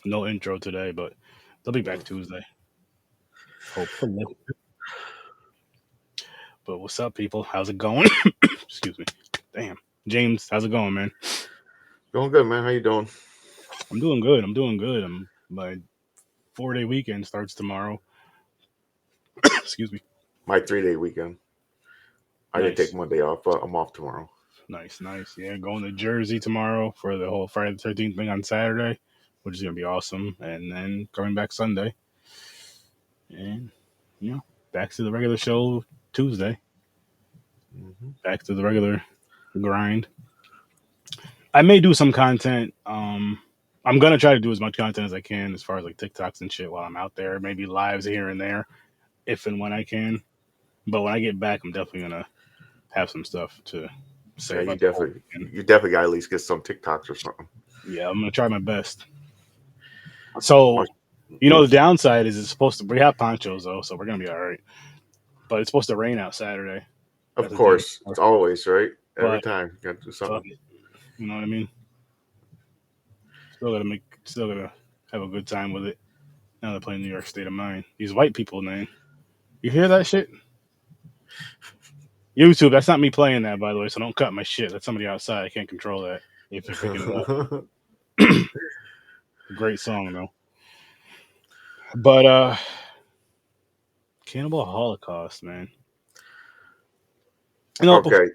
No intro today, but they'll be back Tuesday, hopefully. But what's up, people? How's it going? Excuse me. Damn, James, how's it going, man? Doing good, man. How you doing? I'm doing good. I'm doing good. My 4 day weekend starts tomorrow. Excuse me. My 3-day weekend. I didn't take Nice, Monday off, but I'm off tomorrow. nice, nice. Yeah, going to Jersey tomorrow for the whole Friday the 13th thing on Saturday, which is gonna be awesome. And then coming back Sunday, and you know, back to the regular show Tuesday. Hmm. Back to the regular grind. I may do some content. I'm gonna try to do as much content as I can, as far as like TikToks and shit, while I'm out there. Maybe lives here and there, if and when I can. But when I get back, I'm definitely gonna have some stuff to say Yeah, about the whole weekend. you definitely got to at least get some TikToks or something. Yeah, I'm gonna try my best. So, Oh, the downside is it's supposed to. We have ponchos though, so we're gonna be all right. But it's supposed to rain out Saturday. of That's the day course, it's before. always right. Every But time you got to do fuck something. it, you know what I mean. Still gotta have a good time with it. Now they're playing New York State of Mind. These white people, man. You hear that shit? YouTube, that's not me playing that, by the way, so don't cut my shit. That's somebody outside. I can't control that if you're picking it up. Great song, though. But, Cannibal Holocaust, man. Bef- Okay.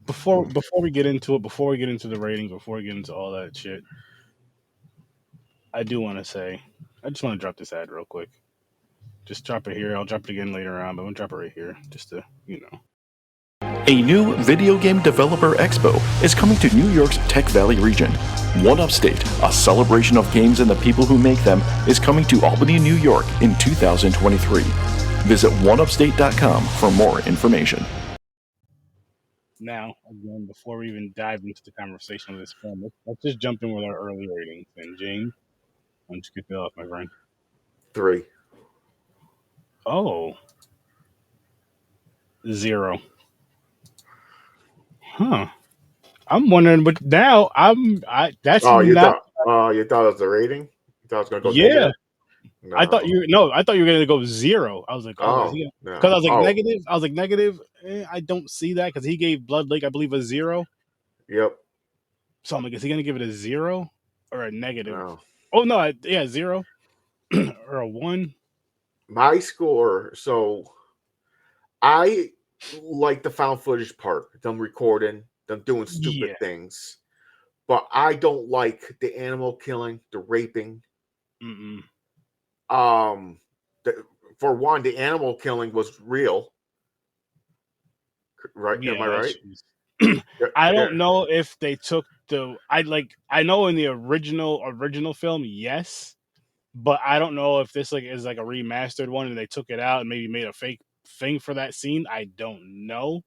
before we get into it, before we get into the ratings, before we get into all that shit, I do want to say, I just want to drop this ad real quick. Just drop it here. I'll drop it again later on, but I'm going to drop it right here just to. A new video game developer expo is coming to New York's Tech Valley region. One Upstate, a celebration of games and the people who make them, is coming to Albany, New York in 2023. Visit oneupstate.com for more information. Now, again, before we even dive into the conversation of this film, let's just jump in with our early ratings. And James, why don't you get that off, my friend? 3. Oh, 0. Huh. I'm wondering, but now that's Oh, not. you thought it was a rating? You thought it was gonna go Yeah, negative? I thought No. you no, I thought you were gonna go 0. I was like, oh, is Oh he? Because I no. was like Oh negative. I was like negative. I don't see that because he gave Blood Lake, I believe, a 0. yep. So I'm like, is he gonna give it a 0 or a negative? No. Oh no, yeah, 0 or a 1. My score. So I like the found footage part, them recording, them doing stupid Yeah. things. But I don't like the animal killing, the raping. Mm-mm. Um, the, for one, the animal killing was real, right? Am I Yeah, right? I There, don't know if they took the. I know in the original film, yes, but I don't know if this is like a remastered one and they took it out and maybe made a fake thing for that scene. I don't know,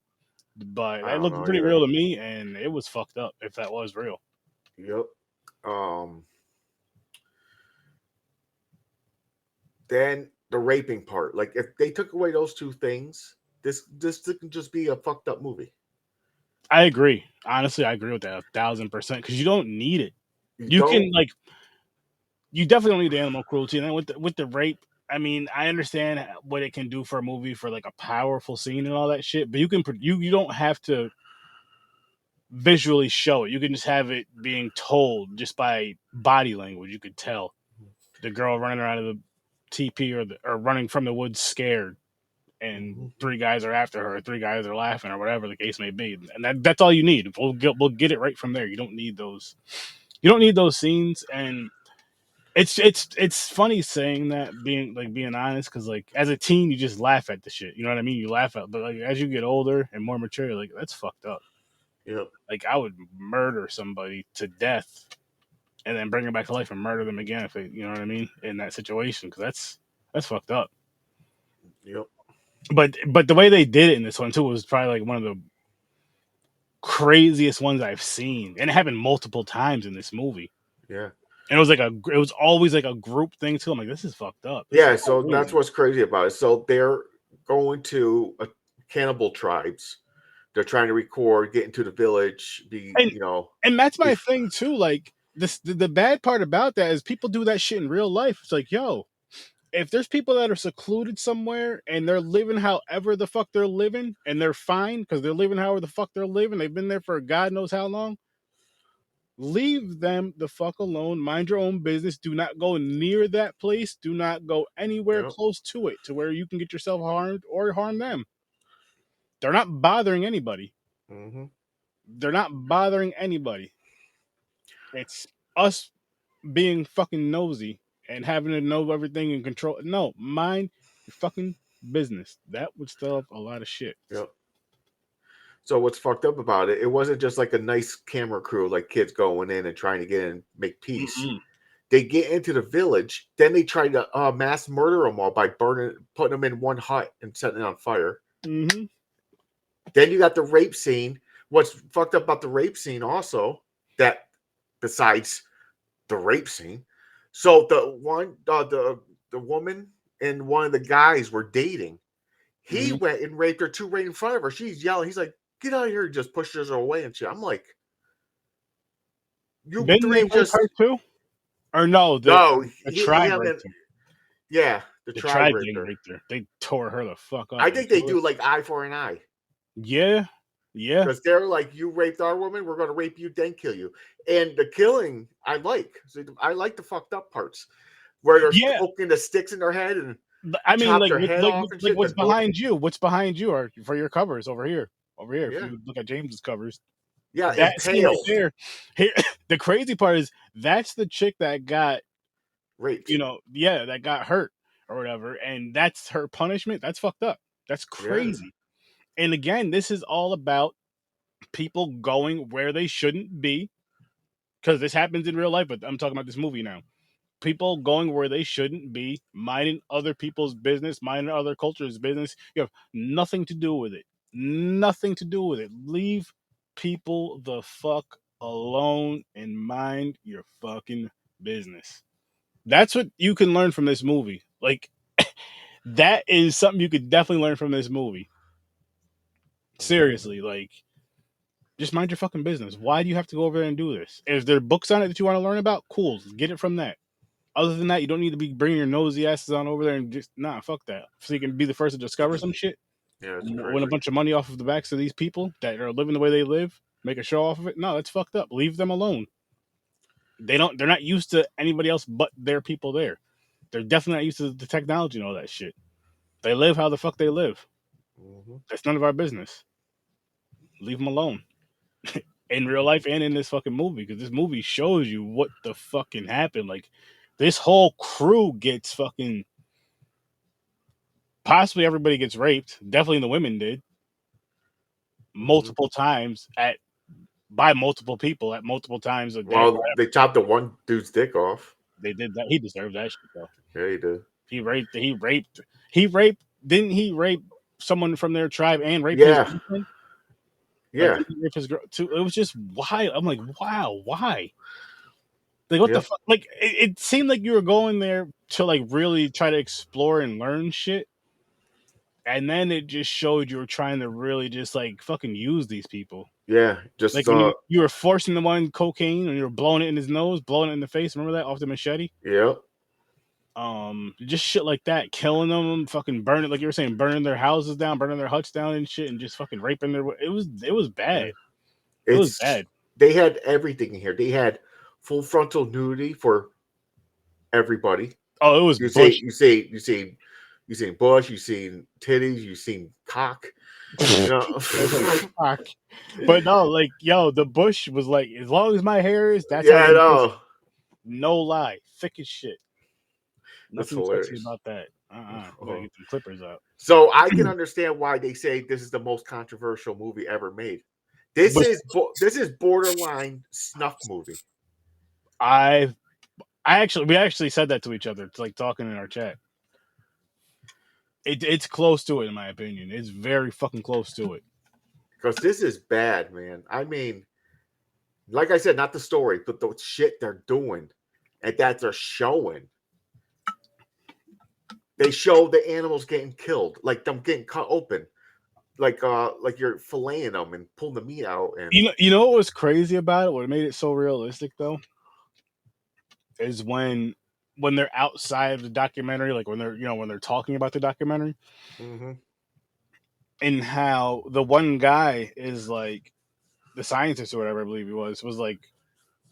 but I that don't looked know pretty either. real to me, and it was fucked up if that was real. Yep. Um, then the raping part, like if they took away those two things, this can just be a fucked up movie. I agree. Honestly, I agree with that 1,000% because you don't need it. You You don't. can you definitely don't need the animal cruelty. And then with the rape, I mean, I understand what it can do for a movie for like a powerful scene and all that shit, but you don't have to visually show it. You can just have it being told just by body language. You could tell the girl running out of the TP or running from the woods scared, and Mhm. three guys are after her, three guys are laughing, or whatever the case may be, and that's all you need. We'll get it right from there. You don't need those. You don't need those scenes, and it's funny saying that being honest because like as a teen you just laugh at the shit. You know what I mean? You laugh at, but like as you get older and more mature, you're like that's fucked up. Yep. Like I would murder somebody to death and then bring them back to life and murder them again if they, you know what I mean, in that situation because that's fucked up. Yep. But the way they did it in this one too was probably like one of the craziest ones I've seen, and it happened multiple times in this movie. Yeah. And it was always like a group thing too. I'm like, this is fucked up. This is Yeah. So that's crazy. what's crazy about it. So they're going to cannibal tribes. They're trying to record, get into the village, And and that's be my thing too. Like the bad part about that is people do that shit in real life. It's like, yo, if there's people that are secluded somewhere and they're living however the fuck they're living and they're fine because they're living however the fuck they're living, they've been there for God knows how long. Leave them the fuck alone. Mind your own business. Do not go near that place. Do not go anywhere Yep. close to it to where you can get yourself harmed or harm them. They're not bothering anybody. Mm-hmm. They're not bothering anybody. It's us being fucking nosy and having to know everything and control. No, mind your fucking business. That would still up a lot of shit. Yep. So what's fucked up about it? It wasn't just like a nice camera crew, like kids going in and trying to get in and make peace. Mm-mm. They get into the village, then they try to mass murder them all by putting them in one hut and setting it on fire. Mm-hmm. Then you got the rape scene. What's fucked up about the rape scene also, that besides the rape scene, so the woman and one of the guys were dating. He went and raped her right in front of her. She's yelling. He's like, "Get out of here!" Just pushes her away and shit. I'm like, "You Didn't they three rape just her too? Or no? The tribe raped her. Yeah, the tribe raped her. Raped her. They tore her the fuck up. I think they do like eye for an eye. Yeah. Because they're like, you raped our woman, we're going to rape you, then kill you. And the killing, I like. So I like the fucked up parts where they're poking the sticks in their head and I mean, chop like, their head off and shit. what's behind you? What's behind you are for your covers over here. Over here, Yeah. if you look at James's covers. Yeah, that scene right there. Here, the crazy part is that's the chick that got raped. That got hurt or whatever, and that's her punishment. That's fucked up. That's crazy. Yeah. And again, this is all about people going where they shouldn't be, because this happens in real life, but I'm talking about this movie now. People going where they shouldn't be, minding other people's business, minding other culture's business. You have nothing to do with it. Nothing to do with it. Leave people the fuck alone and mind your fucking business. That's what you can learn from this movie. Like, that is something you could definitely learn from this movie. Seriously, like, just mind your fucking business. Why do you have to go over there and do this? If there are books on it that you want to learn about, cool. Get it from that. Other than that, you don't need to be bringing your nosy asses on over there and just, fuck that. So you can be the first to discover some shit. Yeah, win a bunch of money off of the backs of these people that are living the way they live, make a show off of it. No, that's fucked up. Leave them alone. They're not used to anybody else but their people there. They're definitely not used to the technology and all that shit. They live how the fuck they live. Mm-hmm. That's none of our business. Leave them alone. In real life and in this fucking movie, because this movie shows you what the fucking happened. Like, this whole crew gets fucking... Possibly everybody gets raped. Definitely the women did. Multiple times by multiple people at multiple times a day. Well, they chopped the one dude's dick off. They did that. He deserved that shit, though. Yeah, he did. He raped. Didn't he rape someone from their tribe and rape his girlfriend? Yeah. Like, rape his girl too. It was just wild. I'm like, wow, why? Like, what the fuck? Like, it seemed like you were going there to, like, really try to explore and learn shit. And then it just showed you were trying to really just, like, fucking use these people. Yeah, just like you were forcing the one cocaine and you were blowing it in his nose, blowing it in the face. Remember that off the machete? Yeah. Just shit like that, killing them, fucking burning, like you were saying, burning their houses down, burning their huts down and shit, and just fucking raping their. It was bad. Yeah. It was bad. They had everything in here. They had full frontal nudity for everybody. Oh, it was. You seen bush, you seen titties, you seen cock. You know? Cock. But no, like, yo, the bush was like, as long as my hair is, that's I know. No lie, thick as shit. Nothing sexy about that. Gotta get some clippers out. So I can understand why they say this is the most controversial movie ever made. This is borderline snuff movie. We actually said that to each other. It's like talking in our chat. It's close to it, in my opinion. It's very fucking close to it. Because this is bad, man. I mean, like I said, not the story, but the shit they're doing and that they're showing. They show the animals getting killed, like them getting cut open, like you're filleting them and pulling the meat out. And you know what was crazy about it? What made it so realistic, though? is when they're outside of the documentary, like when they're talking about the documentary, Mm-hmm. and how the one guy is like the scientist or whatever I believe he was like,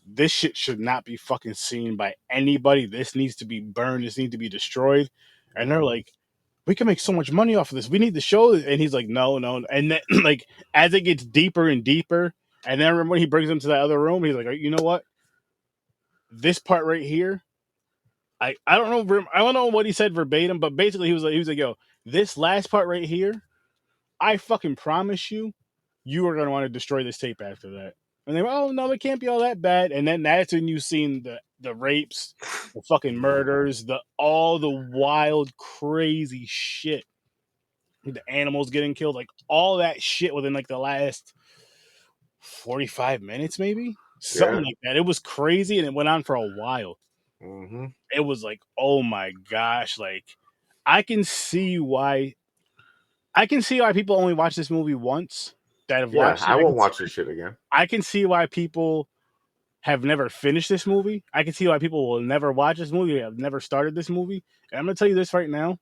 this shit should not be fucking seen by anybody. This needs to be burned. This needs to be destroyed. And they're like, we can make so much money off of this. We need to show it. And he's like, no. And then, like, as it gets deeper and deeper, and then remember when he brings him to that other room, he's like, you know what? This part right here, I don't know what he said verbatim, but basically he was like, yo, this last part right here, I fucking promise you, you are gonna want to destroy this tape after that. And they were, oh no, it can't be all that bad. And then that's when you've seen the rapes, the fucking murders, all the wild, crazy shit. The animals getting killed, like all that shit within like the last 45 minutes, maybe? Something like that. It was crazy and it went on for a while. Mm-hmm. It was like, oh my gosh, like I can see why people only watch this movie once that have watched it. I won't watch this shit again. I can see why people have never finished this movie. I can see why people will never watch this movie, have never started this movie. And I'm gonna tell you this right now.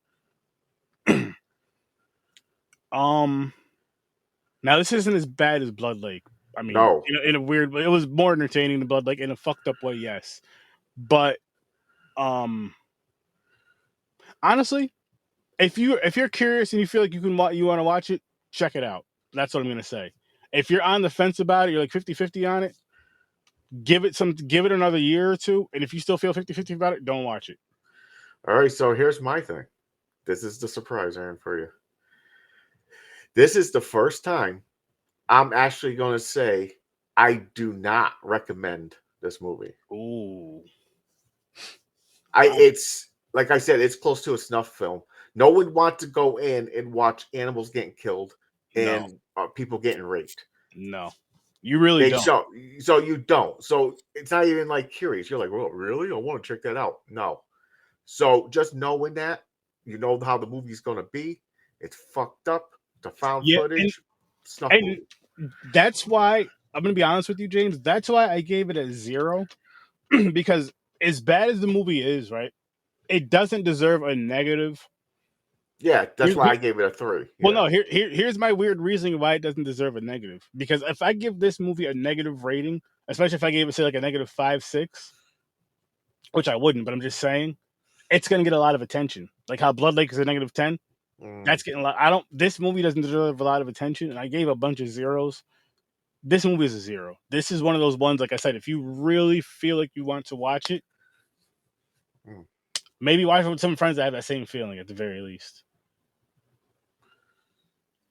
Now this isn't as bad as Blood Lake. I mean, No. in a weird way, it was more entertaining than Blood Lake in a fucked up way, yes. But honestly, if you're curious and you feel like you want to watch it, check it out. That's what I'm gonna say. If you're on the fence about it, you're like 50-50 on it, give it another year or two, and if you still feel 50-50 about it, don't watch it. All right, so here's my thing. This is the surprise, Aaron, for you. This is the first time I'm actually going to say I do not recommend this movie. Ooh. It's like I said, it's close to a snuff film. No one wants to go in and watch animals getting killed and people getting raped. No, you really don't. So you don't. So it's not even like curious. You're like, well, really? I want to check that out. No. So just knowing that, you know how the movie's going to be. It's fucked up. The found footage. Snuff movie. That's why I'm going to be honest with you, James. That's why I gave it a 0 because as bad as the movie is, right? It doesn't deserve a negative. Yeah, that's why I gave it a 3. Well, no, here's my weird reasoning why it doesn't deserve a negative. Because if I give this movie a negative rating, especially if I gave it, say, like a negative 5, 6, which I wouldn't, but I'm just saying, it's going to get a lot of attention. Like how Blood Lake is a negative 10. That's getting a lot. This movie doesn't deserve a lot of attention, and I gave a bunch of zeros. This movie is a 0. This is one of those ones, like I said, if you really feel like you want to watch it, maybe watch it with some friends that have that same feeling at the very least.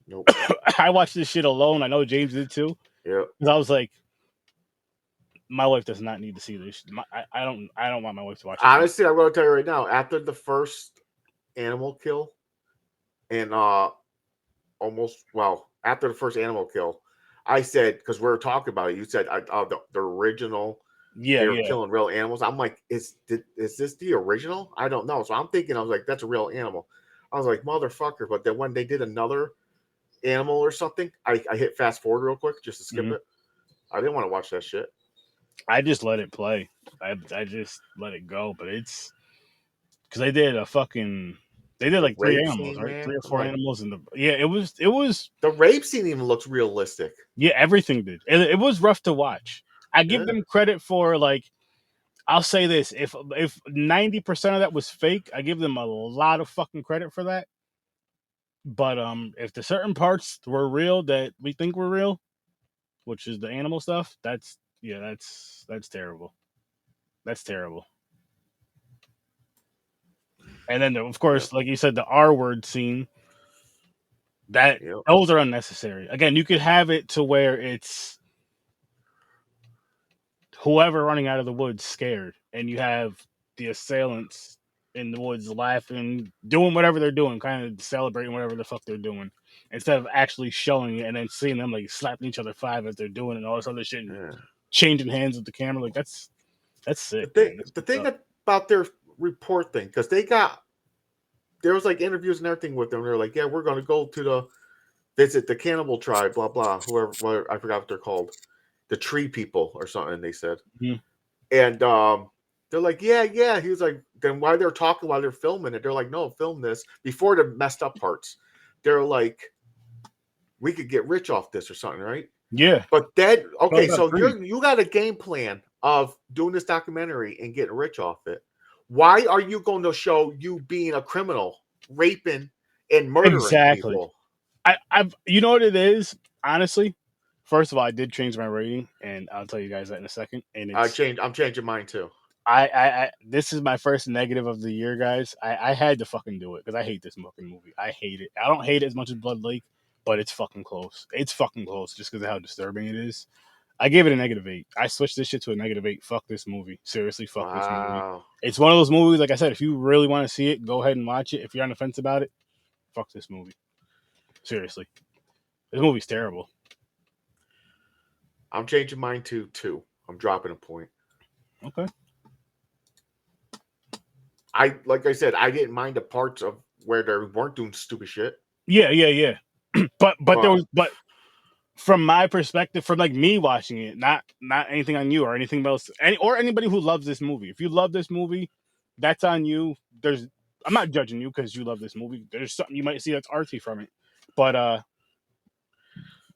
Nope. I watched this shit alone. I know James did too. Yeah. Because I was like, my wife does not need to see this. I don't want my wife to watch it. Honestly, I'm going to tell you right now, after the first animal kill, and after the first animal kill, I said, because we were talking about it, you said the original, they were killing real animals. I'm like, is this the original? I don't know. So I'm thinking, I was like, that's a real animal. I was like, motherfucker. But then when they did another animal or something, I hit fast forward real quick just to skip it. I didn't want to watch that shit. I just let it play. I just let it go. But it's because they did like 3 animals, right? Man. 3 or 4 animals in the it was the rape scene even looks realistic. Yeah, everything did. It was rough to watch. I give them credit for, like, I'll say this: if 90% of that was fake, I give them a lot of fucking credit for that. But if the certain parts were real that we think were real, which is the animal stuff, that's terrible. That's terrible. And then, of course, like you said, the R word scene. Those are unnecessary. Again, you could have it to where it's whoever running out of the woods scared, and you have the assailants in the woods laughing, doing whatever they're doing, kind of celebrating whatever the fuck they're doing, instead of actually showing it and then seeing them like slapping each other 5 as they're doing and all this other shit, and changing hands with the camera. Like that's sick. The thing about their report thing, because there was like interviews and everything with them. They're like, yeah, we're going to go to visit the cannibal tribe, blah blah, whoever, I forgot what they're called, the tree people or something. They said, and They're like, yeah. He was like, then why they're talking while they're filming it? They're like, no, film this before the messed up parts. They're like, we could get rich off this or something, right? Yeah. But then, okay, about so greed. you got a game plan of doing this documentary and getting rich off it. Why are you going to show you being a criminal, raping and murdering Exactly. people? I've you know what it is, honestly. First of all, I did change my rating, and I'll tell you guys that in a second. And it's I'm changing mine too. I this is my first negative of the year, guys. I had to fucking do it because I hate this fucking movie. I hate it. I don't hate it as much as Blood Lake, but it's fucking close. It's fucking close just because of how disturbing it is. I gave it a -8. I switched this shit to a -8. Fuck this movie. Seriously, fuck this movie. Wow. It's one of those movies, like I said, if you really want to see it, go ahead and watch it. If you're on the fence about it, fuck this movie. Seriously. This movie's terrible. I'm changing mine to 2. I'm dropping a point. Okay. Like I said, I didn't mind the parts of where they weren't doing stupid shit. Yeah. but there was from my perspective, from like me watching it, not anything on you or anything else, or anybody who loves this movie. If you love this movie, that's on you. I'm not judging you because you love this movie. There's something you might see that's artsy from it, but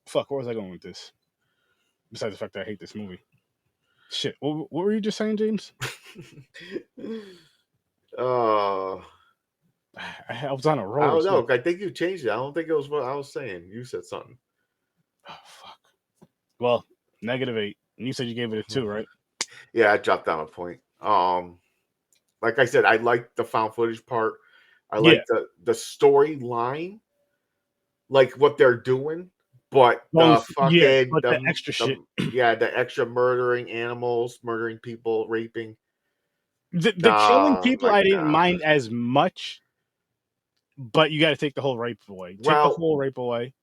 fuck, where was I going with this? Besides the fact that I hate this movie. Shit, what were you just saying, James? I I was on a roll. don't know. I think you changed it. I don't think it was what I was saying. You said something. Oh, fuck. Well, -8. And you said you gave it a 2, right? Yeah, I dropped down a point. Like I said, I like the found footage part. I like the storyline, like what they're doing, but the fucking but the extra shit. The extra murdering animals, murdering people, raping. The killing people I didn't God. mind as much, but you got to take the whole rape away. Take the whole rape away.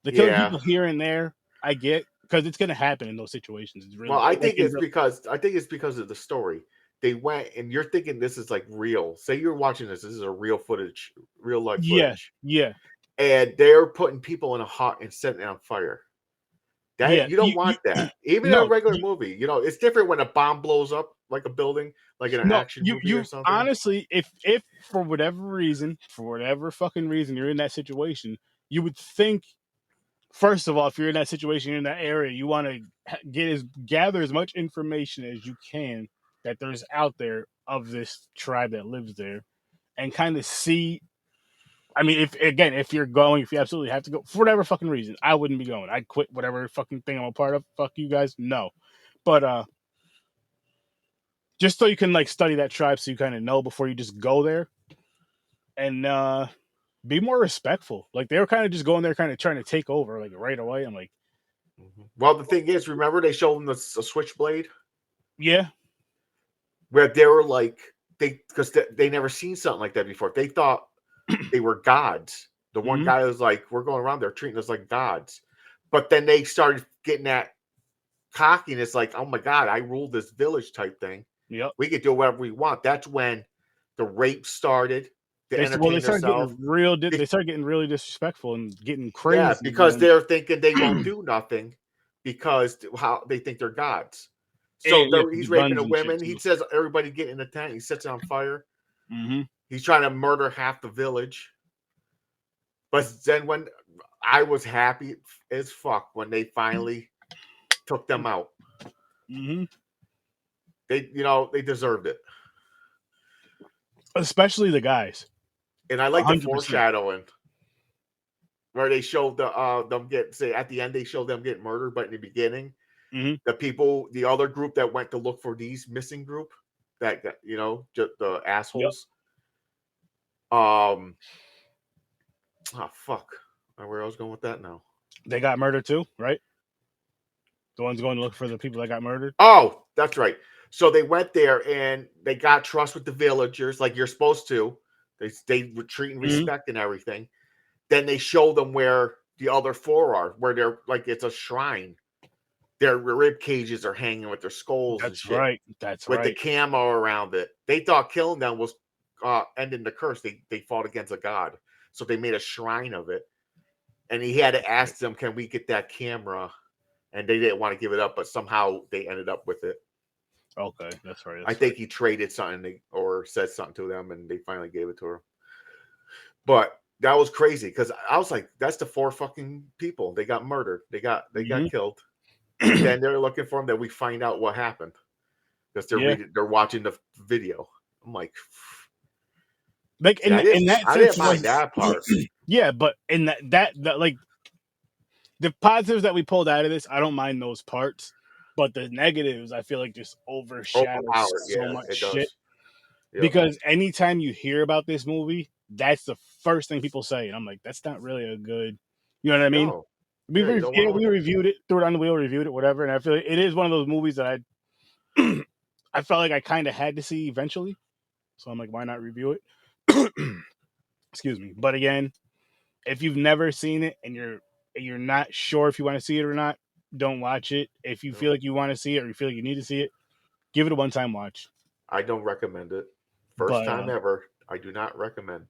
The killing people here and there, I get, because it's going to happen in those situations. It's really, I think it's because of the story. They went, and you're thinking this is like real. Say you're watching this. This is a real footage, real life footage. Yeah. And they're putting people in a hut and setting it on fire. You don't want that. Even in a regular movie, it's different when a bomb blows up like a building, like in an action movie or something. Honestly, if for whatever fucking reason you're in that situation, you would think, first of all, if you're in that situation, you're in that area, you want to gather as much information as you can that there's out there of this tribe that lives there, and kind of see. I mean, if you absolutely have to go for whatever fucking reason, I wouldn't be going. I'd quit whatever fucking thing I'm a part of. Fuck you guys, no. But just so you can like study that tribe, so you kind of know before you just go there, and be more respectful. Like they were kind of just going there, kind of trying to take over, like right away. I'm like, well, the thing is, remember they showed them the switchblade? Yeah, where they were like because they never seen something like that before. They thought they were gods. The one guy was like, "We're going around there treating us like gods," but then they started getting that cockiness, like, "Oh my god, I rule this village" type thing. Yep, we could do whatever we want. That's when the rape started. They started getting really disrespectful and getting crazy. Yeah, because they're thinking they won't do nothing because how they think they're gods. So he's raping the women. He says everybody get in the tent. He sets it on fire. Mm-hmm. He's trying to murder half the village. But then when I was happy as fuck when they finally took them out. Mm-hmm. They deserved it. Especially the guys. And I like 100%. The foreshadowing where they showed them at the end they showed them getting murdered, but in the beginning, the other group that went to look for these missing group that got, just the assholes. Yep. Oh fuck. Where I was going with that now. They got murdered too, right? The ones going to look for the people that got murdered. Oh, that's right. So they went there and they got trust with the villagers, like you're supposed to. They were treating respect and everything. Then they show them where the other 4 are, where they're like it's a shrine. Their rib cages are hanging with their skulls. That's and shit. Right. That's with right. With the camo around it. They thought killing them was ending the curse. They fought against a god. So they made a shrine of it. And he had to ask them, can we get that camera? And they didn't want to give it up, but somehow they ended up with it. Okay, that's right. I think he traded something or said something to them, and they finally gave it to her. But that was crazy because I was like, "That's the 4 fucking people. They got murdered. They got killed." And then they're looking for them. That we find out what happened because they're watching the video. I'm like, like I didn't mind that part. Yeah, but in that like the positives that we pulled out of this, I don't mind those parts. But the negatives, I feel like just overshadow so much shit. Yep. Because anytime you hear about this movie, that's the first thing people say, and I'm like, that's not really a good. You know what I mean? No. We reviewed it, threw it on the wheel, reviewed it, whatever, and I feel like it is one of those movies that I felt like I kind of had to see eventually. So I'm like, why not review it? Excuse me. But again, if you've never seen it and you're not sure if you want to see it or not, don't watch it. If you feel like you want to see it or you feel like you need to see it, give it a one-time watch. I don't recommend it. First time ever. I do not recommend.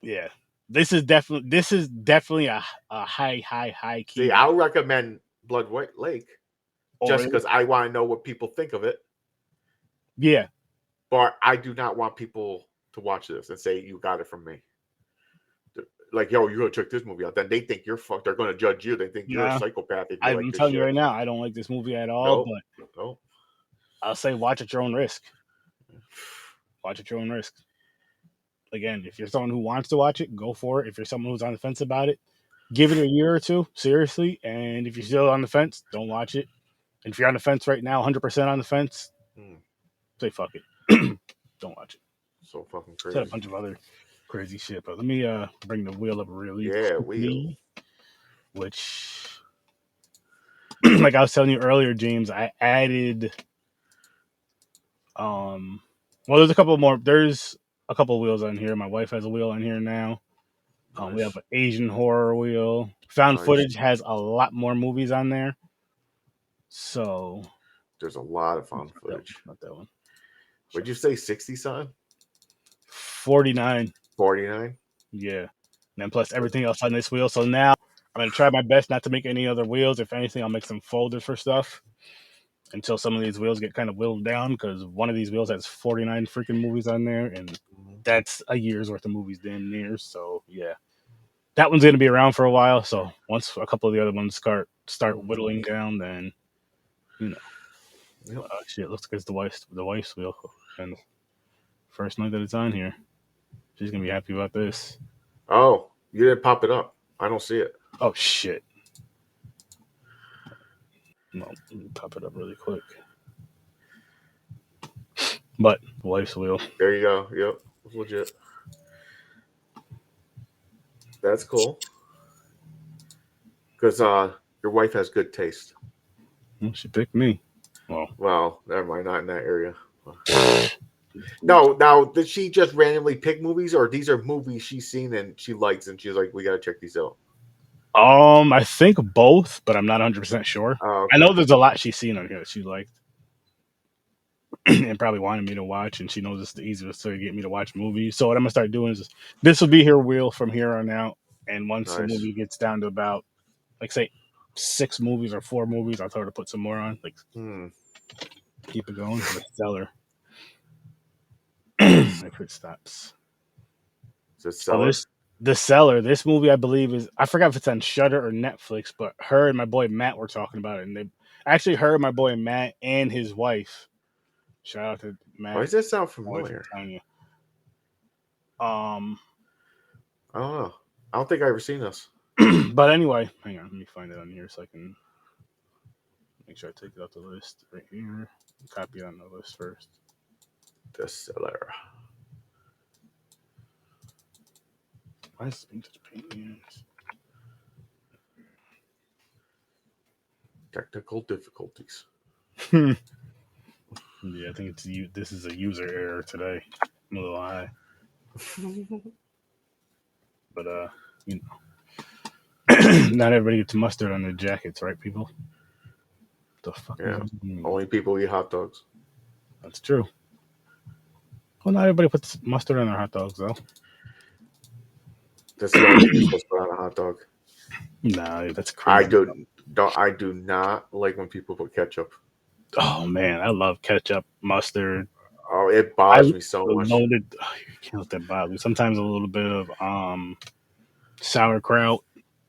Yeah. This is definitely a high key. See, I'll recommend Blood Lake just because I want to know what people think of it. Yeah. But I do not want people to watch this and say you got it from me. Like, yo, you're gonna check this movie out. Then they think you're fucked. They're gonna judge you. They think you're a psychopath. I'm telling you right now, I don't like this movie at all. Nope. I'll say watch at your own risk. Watch at your own risk. Again, if you're someone who wants to watch it, go for it. If you're someone who's on the fence about it, give it a year or two, seriously. And if you're still on the fence, don't watch it. And if you're on the fence right now, 100% on the fence, say fuck it. Don't watch it. So fucking crazy. Said a bunch of other crazy shit, but let me bring the wheel up really quickly, which like I was telling you earlier, James, I added there's a couple of wheels on here. My wife has a wheel on here now. Nice. We have an Asian horror wheel. Found footage has a lot more movies on there. So there's a lot of found footage. Not that one. Would you say 60 something? 49. 49? Yeah. And then plus everything else on this wheel. So now I'm going to try my best not to make any other wheels. If anything, I'll make some folders for stuff until some of these wheels get kind of whittled down, because one of these wheels has 49 freaking movies on there, and that's a year's worth of movies damn near. So, yeah. That one's going to be around for a while. So once a couple of the other ones start whittling down, then, shit, looks like it's the wife's wheel. And first night that it's on here, she's gonna be happy about this. Oh, you didn't pop it up. I don't see it. Oh shit! No, let me pop it up really quick. But wife's wheel. There you go. Yep, it's legit. That's cool. Because your wife has good taste. Well, she picked me. Well, never mind. Not in that area. No, now did she just randomly pick movies, or these are movies she's seen and she likes, and she's like, "We gotta check these out." I think both, but I'm not 100% sure. Okay. I know there's a lot she's seen on here that she liked, and probably wanted me to watch, and she knows it's the easiest way to get me to watch movies. So what I'm gonna start doing is this will be her wheel from here on out, and once the movie gets down to about, like, say 6 movies or 4 movies, I'll tell her to put some more on, like keep it going. The Cellar. If it stops. The Cellar. The Cellar. This movie, I believe, I forgot if it's on Shudder or Netflix, but her and my boy Matt were talking about it, and they actually heard my boy Matt and his wife. Shout out to Matt. Why does that sound familiar? I don't know. I don't think I've ever seen this. But anyway, hang on, let me find it on here so I can make sure I take it off the list right here. Copy it on the list first. The Cellar. Why is this being such a pain in the ass? Technical difficulties. Yeah, I think this is a user error today. I'm a little high. But not everybody gets mustard on their jackets, right, people? The fuck? Yeah. Only people eat hot dogs. That's true. Well, not everybody puts mustard on their hot dogs, though. That's not what you're supposed to put on a hot dog. Nah, that's crazy. I do not like when people put ketchup. Oh man, I love ketchup, mustard. Oh, it I bothers love me so the much. loaded. Oh, you can't let that bother you. Sometimes a little bit of sauerkraut.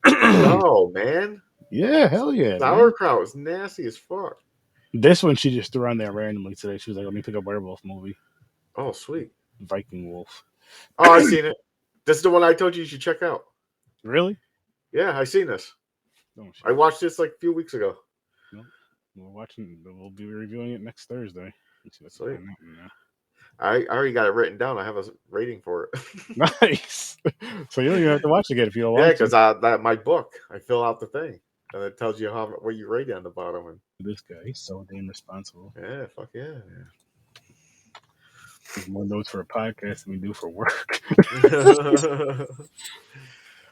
No, man. Yeah, hell yeah, man. Sauerkraut is nasty as fuck. This one she just threw on there randomly today. She was like, "Let me pick a werewolf movie, Oh, sweet. Viking Wolf." Oh, I seen it. This is the one I told you should check out. Really? Yeah, I seen this. Oh I shit. watched this like a few weeks ago. No, we're watching. We'll be reviewing it next Thursday. Let's see if I Sweet. can find that one now. I already got it written down. I have a rating for it. Nice. So you don't even have to watch it again if you don't Yeah, want to. because that my book, I fill out the thing, and it tells you what you rate on the bottom. And This guy, he's so damn responsible. yeah, fuck yeah. He's more notes for a podcast than we do for work.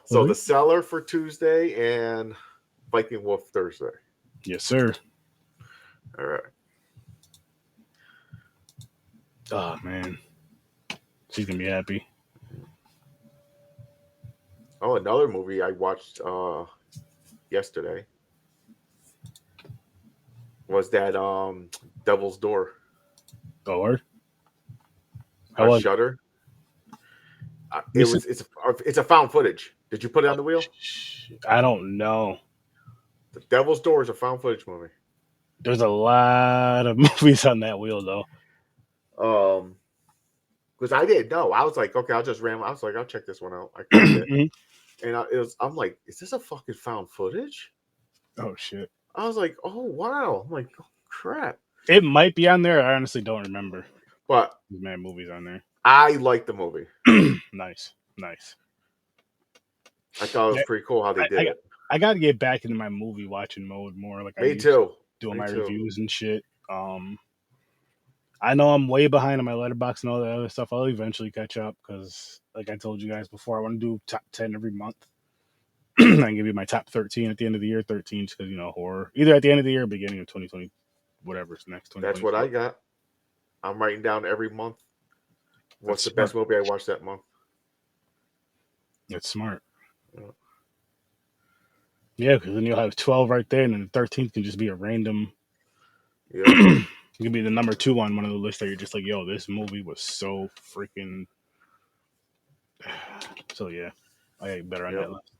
So the Cellar for Tuesday and Viking Wolf Thursday. Yes, sir. All right. Oh man, she's gonna be happy. Oh, another movie I watched yesterday was that Devil's Door. Oh, word? How On was Shudder. It's a found footage. Did you put it on the wheel? I don't know. The Devil's Door is a found footage movie. There's a lot of movies on that wheel, though. Because I didn't know. I was like, okay, I'll just ram. I was like, I'll check this one out. I clicked it, and I'm like, is this a fucking found footage? Oh shit! I was like, oh wow. I'm like, oh, crap. It might be on there. I honestly don't remember. But There's mad movies on there. I like the movie. Nice. I thought it was pretty cool how they did it. I got to get back into my movie watching mode more. Like Me too. Doing my reviews and shit. I know I'm way behind on my letterbox and all that other stuff. I'll eventually catch up because, like I told you guys before, I want to do top 10 every month. I can give you my top 13 at the end of the year. 13 just because, horror. Either at the end of the year or beginning of 2020, whatever's next. That's what I got. I'm writing down every month. What's the best movie I watched that month? That's smart. Yeah, because then you'll have 12 right there, and then the 13th can just be a random. Yeah. It could be the number 2 on one of the lists that you're just like, yo, this movie was so freaking. So yeah, I got better on that list.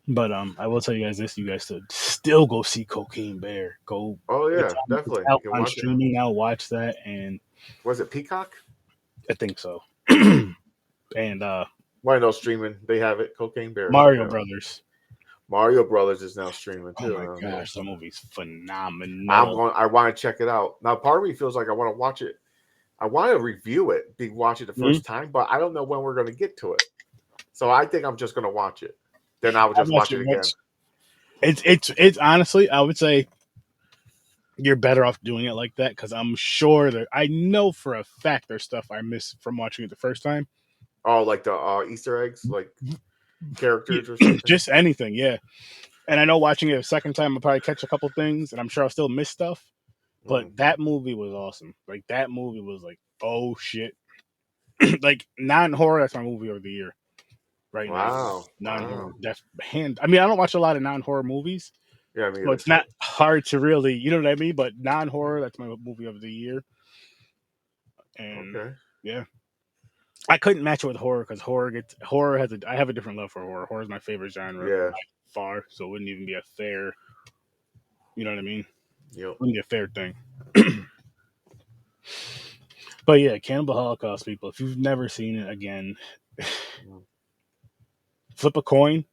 But I will tell you guys this: you guys should still go see Cocaine Bear. Go. Oh yeah, definitely. It's out on streaming now. Watch that. And was it Peacock? I think so. And why no streaming? They have it. Cocaine Bear. Mario Brothers. Mario Brothers is now streaming too. Oh my gosh, the movie's phenomenal. I want to check it out. Now, part of me feels like I want to watch it. I want to review it, watch it the first time, but I don't know when we're going to get to it. So I think I'm just going to watch it. Then I will just watch it again. It's honestly, I would say you're better off doing it like that because I'm sure that I know for a fact there's stuff I missed from watching it the first time. Oh, like the Easter eggs, like characters or something? Just anything, yeah. And I know watching it a second time, I'll probably catch a couple things, and I'm sure I'll still miss stuff. But that movie was awesome. Like, that movie was like, oh, shit. Like, non-horror, that's my movie of the year. Right now. Non-horror. I mean, I don't watch a lot of non-horror movies. Yeah, I mean, so it's not hard to really, you know what I mean? But non-horror, that's my movie of the year. And, yeah. I couldn't match it with horror because I have a different love for horror. Horror is my favorite genre by far, so it wouldn't even be a fair, you know what I mean? Yep. Wouldn't be a fair thing. But yeah, Cannibal Holocaust, people, if you've never seen it, again, flip a coin.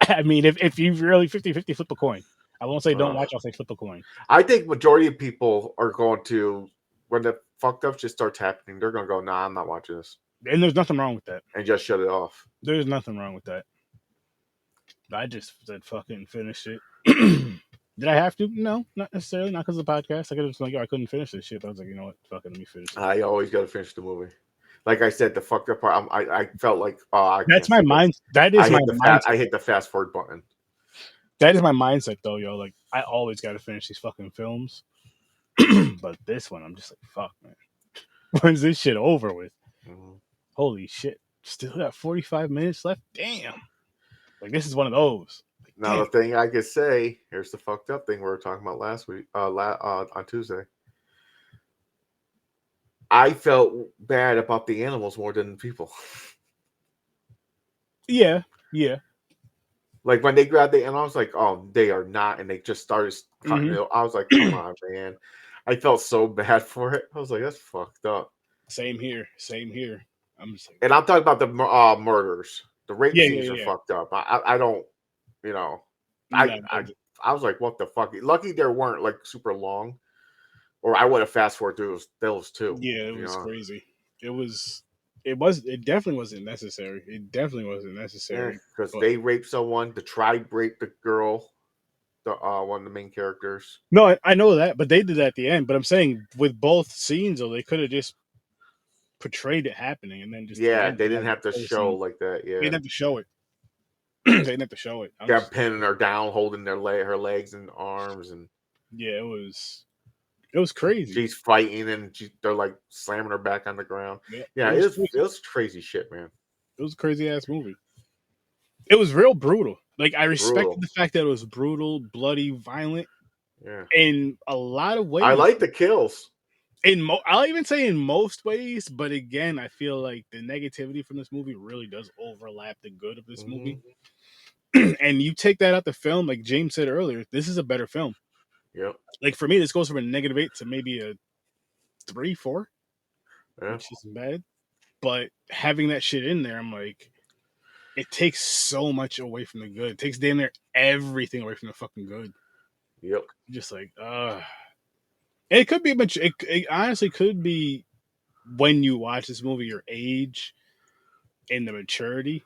I mean, if you really 50-50, flip a coin. I won't say don't watch, I'll say flip a coin. I think majority of people are going to, when the fucked up just starts happening, they're going to go, nah, I'm not watching this. And there's nothing wrong with that. And just shut it off. There's nothing wrong with that. I just said fucking finish it. Did I have to? No, not necessarily. Not because of the podcast. I could have just like, I couldn't finish this shit. But I was like, you know what? Fuck it, let me finish it. I always got to finish the movie. Like I said, the fucked up part, I felt like, that's my mind. That is my mindset. I hit the fast forward button. That is my mindset, though, yo. Like, I always got to finish these fucking films. But this one, I'm just like, fuck, man. When's this shit over with? Mm-hmm. Holy shit. Still got 45 minutes left? Damn. Like, this is one of those. Like, Now the thing I could say, here's the fucked up thing we were talking about last week, on Tuesday. I felt bad about the animals more than the people. Yeah. Like when they grabbed the, and I was like, "Oh, they are not," and they just started cutting it. I was like, "Come on, man!" I felt so bad for it. I was like, "That's fucked up." Same here. I'm just like, And I'm talking about the murders. The rape scenes are yeah. fucked up. I don't, you know, No, I was like, "What the fuck?" Lucky there weren't like super long, or I would have fast forwarded through those too. yeah, it was crazy. It definitely wasn't necessary. Because they raped someone. The tribe raped the girl, the one of the main characters. No, I know that, but they did that at the end. But I'm saying with both scenes, though, they could have just portrayed it happening and then just They didn't have to show like that. They Yeah, didn't have to show it. They didn't have to show it. got pinning her down, holding her legs and arms, and yeah, it was crazy. she's fighting, and they're like slamming her back on the ground. Yeah, it was crazy shit, man. It was a crazy ass movie. It was real brutal. Like I respected the fact that it was brutal, bloody, violent. Yeah, in a lot of ways. I like the kills. I'll even say in most ways, but again, I feel like the negativity from this movie really does overlap the good of this movie. And you take that out the film, like James said earlier, this is a better film. Yep. Like for me, this goes from a -8 to maybe a 3, 4, which isn't bad. But having that shit in there, I'm like, it takes so much away from the good. It takes damn near everything away from the fucking good. Yep. Just like, it could be a bunch. It honestly could be when you watch this movie, your age and the maturity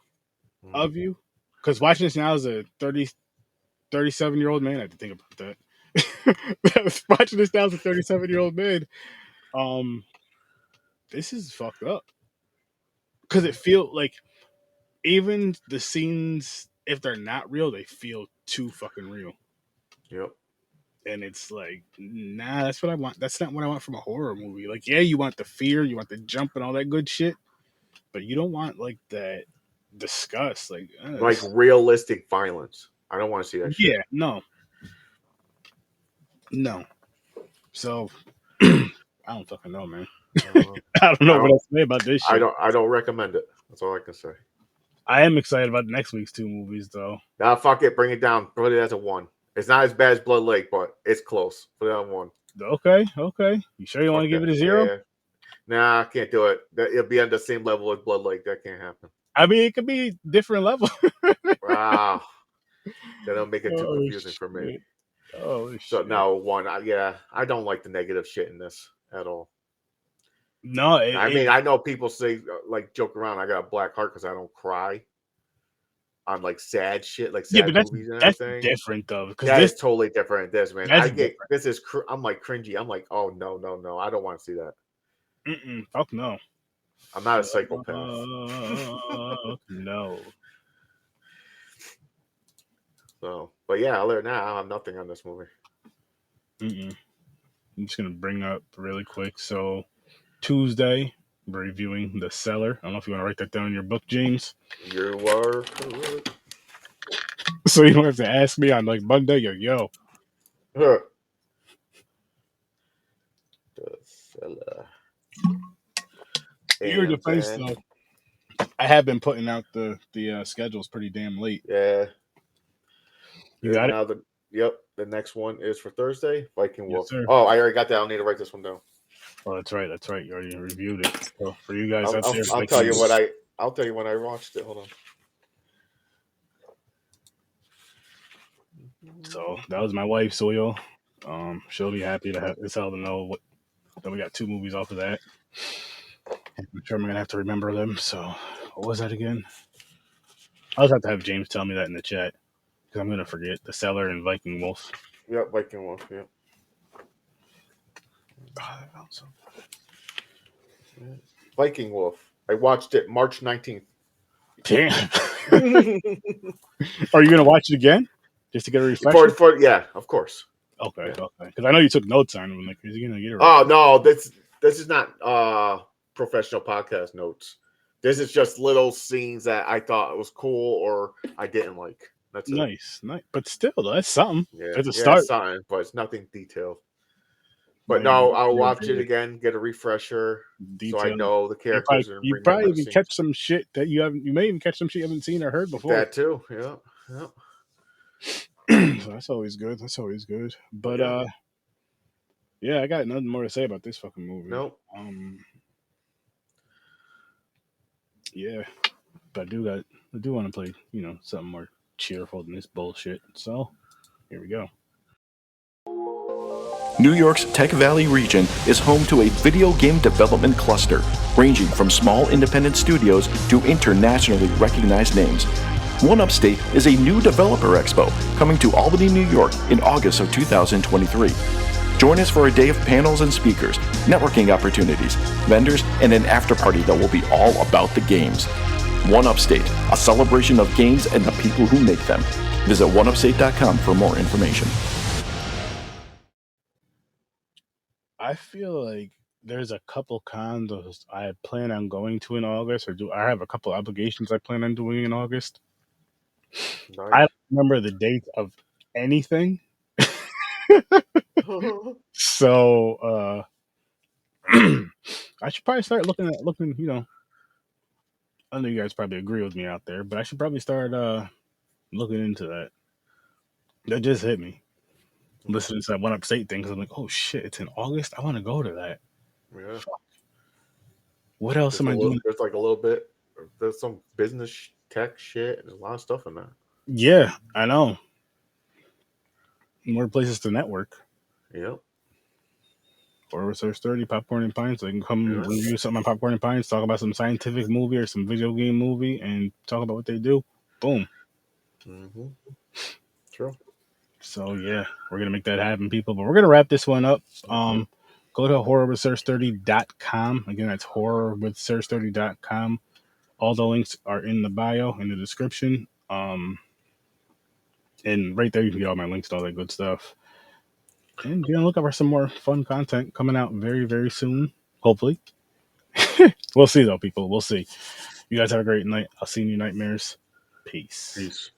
of you. Because watching this now as a 37-year-old man, I have to think about that. Watching this now as a 37-year-old man, this is fucked up. Because it feels like even the scenes, if they're not real, they feel too fucking real. Yep. And it's like, nah, that's what I want. That's not what I want from a horror movie. Like, yeah, you want the fear, you want the jump and all that good shit, but you don't want like that disgust, like realistic violence. I don't want to see that shit. Yeah, no. So I don't fucking know, man. I don't know what else to say about this shit. I don't recommend it. That's all I can say. I am excited about next week's 2 movies, though. Nah, fuck it. Bring it down. Put it as a 1. It's not as bad as Blood Lake, but it's close. Put it on 1. Okay. You sure you want to give it a 0? Yeah. Nah, I can't do it. It'll be on the same level as Blood Lake. That can't happen. I mean, it could be different level. Wow. That'll make it too confusing for me. Oh, shit. So now 1. I don't like the negative shit in this at all. No, I know people say, like, joke around, I got a black heart because I don't cry on like sad shit, like sad movies and everything. That's different though, because that is totally different. This, man, I'm like cringy. I'm like, oh no, I don't want to see that. Fuck no. I'm not a psychopath. No. So, but yeah, other than that, I have nothing on this movie. I'm just gonna bring up really quick. So Tuesday, we're reviewing The Cellar. I don't know if you want to write that down in your book, James. You are correct. So you don't have to ask me on like Monday. Yo. The Cellar. Your defense, though, I have been putting out the schedules pretty damn late. Yeah. You got it? The next one is for Thursday, Viking Wolf. Yes, oh, I already got that. I don't need to write this one down. Oh, that's right. You already reviewed it. So for you guys out there, I'll tell you when I watched it. Hold on. So that was my wife, Soyo. She'll be happy to tell them know that we got 2 movies off of that. I'm sure I'm gonna have to remember them. So what was that again? I'll just have to have James tell me that in the chat because I'm gonna forget. The Cellar and Viking Wolf. Yep, Viking Wolf. Yep. Oh, that felt so good. Viking Wolf. I watched it March 19th. Damn. Are you gonna watch it again just to get a refresher? Yeah, of course. Okay. Because I know you took notes on it. Like, is he gonna get it? Oh no, this is not professional podcast notes. This is just little scenes that I thought was cool or I didn't like. That's it. Nice. But still, that's something. Yeah, It's a yeah, start. something, but it's nothing detailed. But Not even no, I'll real watch it good again, get a refresher, so I detail. know the You characters and you probably remember the even scenes. catch some shit that you haven't. You may even catch some shit you haven't seen or heard before. That too, yeah, yeah. So that's always good. That's always good. But Yeah. yeah, I got nothing more to say about this fucking movie. Nope. Yeah, but I do want to play, something more cheerful than this bullshit. So here we go. New York's Tech Valley region is home to a video game development cluster, ranging from small independent studios to internationally recognized names. One Upstate is a new developer expo coming to Albany, New York in August of 2023. Join us for a day of panels and speakers, networking opportunities, vendors, and an after-party that will be all about the games. One Upstate, a celebration of games and the people who make them. Visit oneupstate.com for more information. I feel like there's a couple cons I plan on going to in August, or I have a couple obligations I plan on doing in August. Nice. I don't remember the dates of anything. So I should probably start looking. I know you guys probably agree with me out there, but I should probably start looking into that. That just hit me. Listening to that One Upstate thing, because I'm like, oh shit, it's in August. I want to go to that. Yeah. Fuck. What else am I doing? There's like a little bit. There's some business tech shit and a lot of stuff in that. Yeah, I know. More places to network. Yep. Or Research 30, Popcorn and Pints. They can come review something on Popcorn and Pints, talk about some scientific movie or some video game movie, and talk about what they do. Boom. Mm-hmm. True. So yeah, we're gonna make that happen, people. But we're gonna wrap this one up. Go to HORRORWITHSIR.STURDY.com. Again, that's HORRORWITHSIR.STURDY.com. All the links are in the bio, in the description. And right there you can get all my links to all that good stuff. And be on the lookout for some more fun content coming out very, very soon. Hopefully. We'll see though, people. We'll see. You guys have a great night. I'll see you in your nightmares. Peace. Peace.